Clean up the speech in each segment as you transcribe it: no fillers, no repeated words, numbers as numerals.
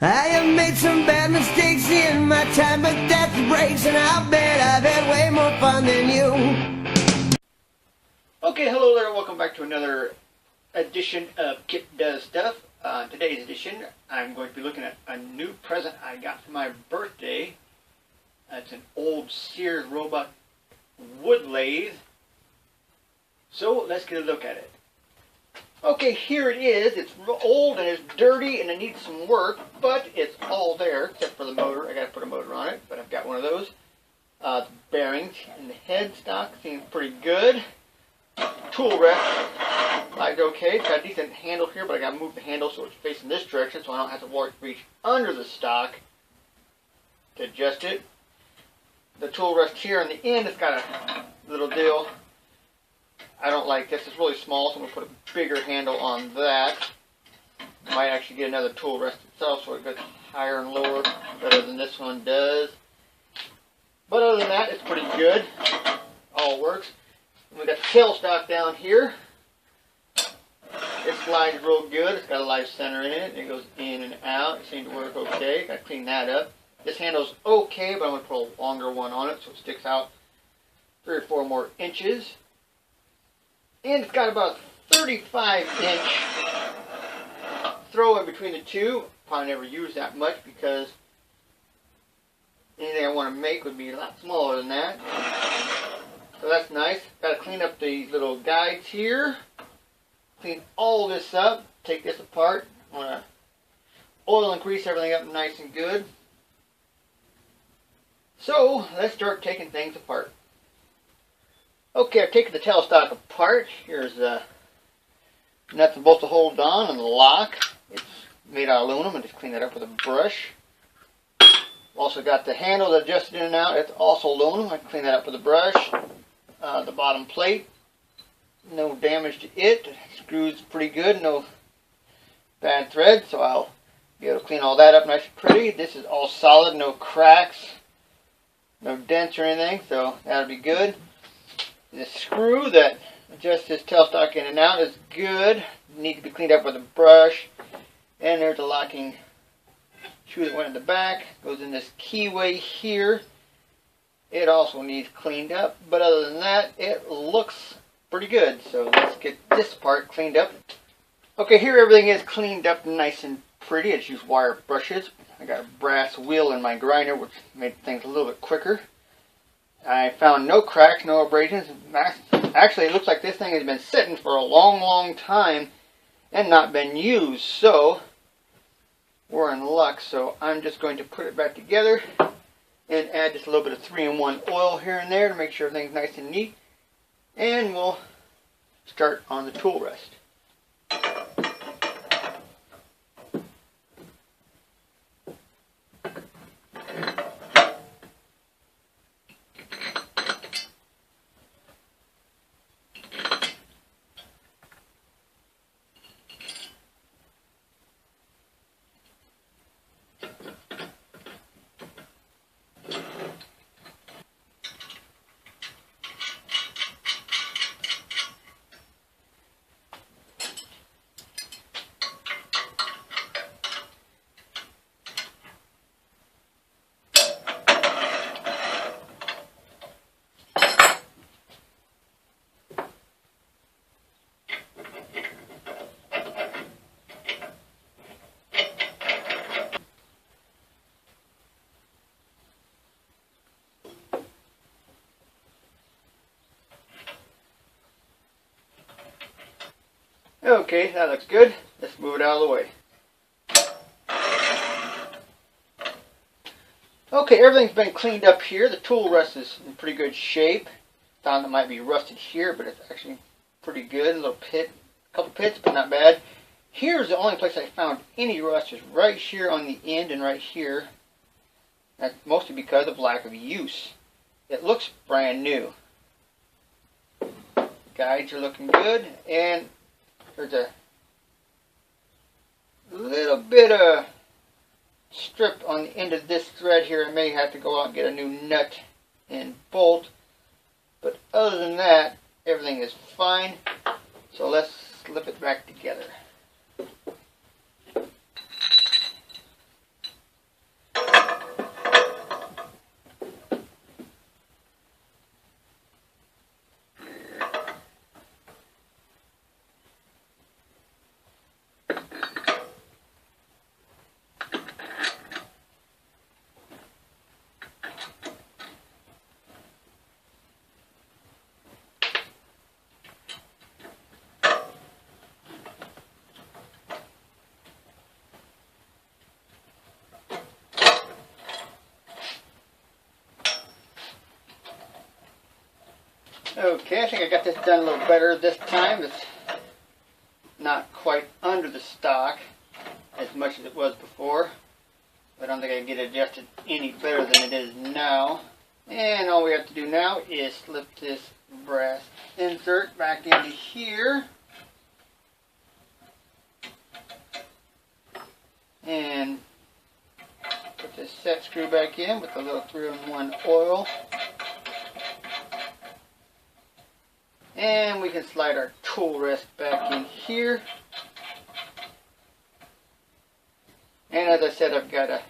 I have made some bad mistakes in my time, but that's the breaks, and I'll bet I've had way more fun than you. Okay, hello there, welcome back to another edition of Kip Does Stuff. Today's edition, I'm going to be looking at a new present I got for my birthday. It's an old Sears robot wood lathe. So let's get a look at it. Okay, here it is. It's old and it's dirty and it needs some work, but it's all there except for the motor. I got to put a motor on it, but I've got one of those. The bearings and the headstock seems pretty good. Tool rest lies okay. It's got a decent handle here, but I got to move the handle so it's facing this direction so I don't have to reach under the stock to adjust it. The tool rest here on the end, it's got a little deal. I don't like this. It's really small, so I'm going to put a bigger handle on that. Might actually get another tool rest itself so it goes higher and lower, better than this one does. But other than that, it's pretty good. All works. And we got the tailstock down here. It slides real good. It's got a live center in it. It goes in and out. It seems to work okay. Got to clean that up. This handle's okay, but I'm going to put a longer one on it so it sticks out 3 or 4 more inches. And it's got about a 35-inch throw in between the two. Probably never use that much because anything I want to make would be a lot smaller than that. So that's nice. Got to clean up the little guides here. Clean all this up. Take this apart. I want to oil and grease everything up nice and good. So let's start taking things apart. Okay, I've taken the tailstock apart. Here's the nuts and bolts to hold on and the lock. It's made out of aluminum. I just clean that up with a brush. Also got the handle that adjusted in and out. It's also aluminum. I clean that up with a brush. The bottom plate, no damage to it. Screws pretty good. No bad thread, so I'll be able to clean all that up nice and pretty. This is all solid, no cracks, no dents or anything, so that'll be good. The screw that adjusts this tailstock in and out is good. Needs to be cleaned up with a brush. And there's a locking shoe that went in the back. Goes in this keyway here. It also needs cleaned up. But other than that, it looks pretty good. So let's get this part cleaned up. Okay, here everything is cleaned up nice and pretty. I just use wire brushes. I got a brass wheel in my grinder, which made things a little bit quicker. I found no cracks, no abrasions. Actually, it looks like this thing has been sitting for a long, long time and not been used. So, we're in luck. So, I'm just going to put it back together and add just a little bit of 3-in-1 oil here and there to make sure everything's nice and neat. And we'll start on the tool rest. Okay, that looks good. Let's move it out of the way. Okay, everything's been cleaned up here. The tool rest is in pretty good shape. Found it might be rusted here, but it's actually pretty good. A little pit, a couple pits, but not bad. Here's the only place I found any rust is right here on the end and right here. That's mostly because of lack of use. It looks brand new. Guides are looking good, and there's a little bit of strip on the end of this thread here. I may have to go out and get a new nut and bolt. But other than that, everything is fine. So let's slip it back together. Okay, I think I got this done a little better this time. It's not quite under the stock as much as it was before. I don't think I can get it adjusted any better than it is now. And all we have to do now is slip this brass insert back into here. And put this set screw back in with a little 3-in-1 oil. And we can slide our tool rest back in here. And as I said, I've got to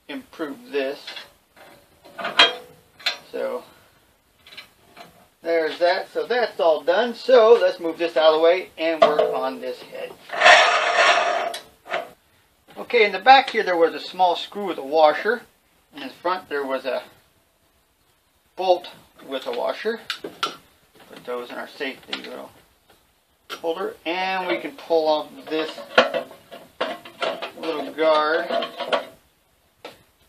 improve this. So there's that. So that's all done. So let's move this out of the way and work on this head. Okay, in the back here there was a small screw with a washer. In the front there was a bolt with a washer. Put those in our safety little holder. And we can pull off this little guard.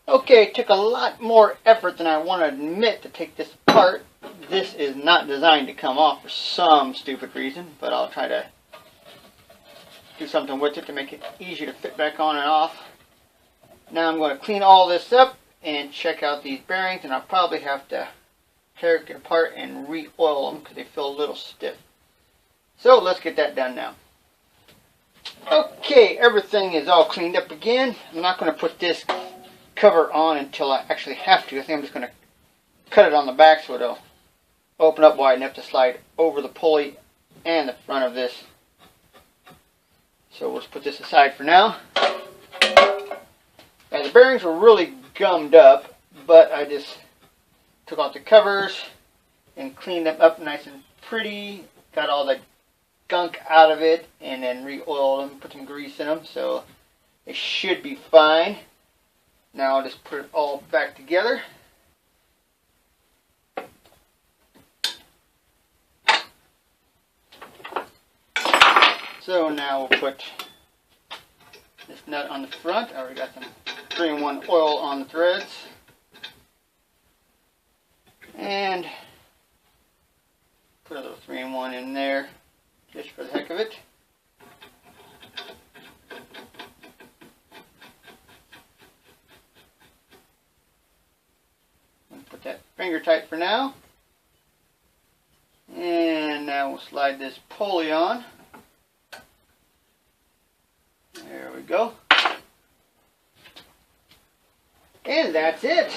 Okay, it took a lot more effort than I want to admit to take this apart. This is not designed to come off for some stupid reason, but I'll try to do something with it to make it easier to fit back on and off. Now I'm going to clean all this up and check out these bearings, and I'll probably have to tear it apart and re-oil them because they feel a little stiff. So let's get that done now. Okay, everything is all cleaned up again. I'm not going to put this cover on until I actually have to. I think I'm just going to cut it on the back so it'll open up wide enough to slide over the pulley and the front of this. So let's put this aside for now. Now the bearings were really gummed up, but I just took off the covers and cleaned them up nice and pretty. Got all the gunk out of it and then re-oiled them, put some grease in them, so it should be fine. Now I'll just put it all back together. So now we'll put this nut on the front. I already got some 3-in-1 oil on the threads. And put a little 3-in-1 in there just for the heck of it. Put that finger tight for now. And now we'll slide this pulley on. There we go. And that's it.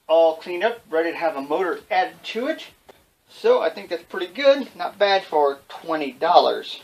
All cleaned up, ready to have a motor added to it. So I think that's pretty good. Not bad for $20.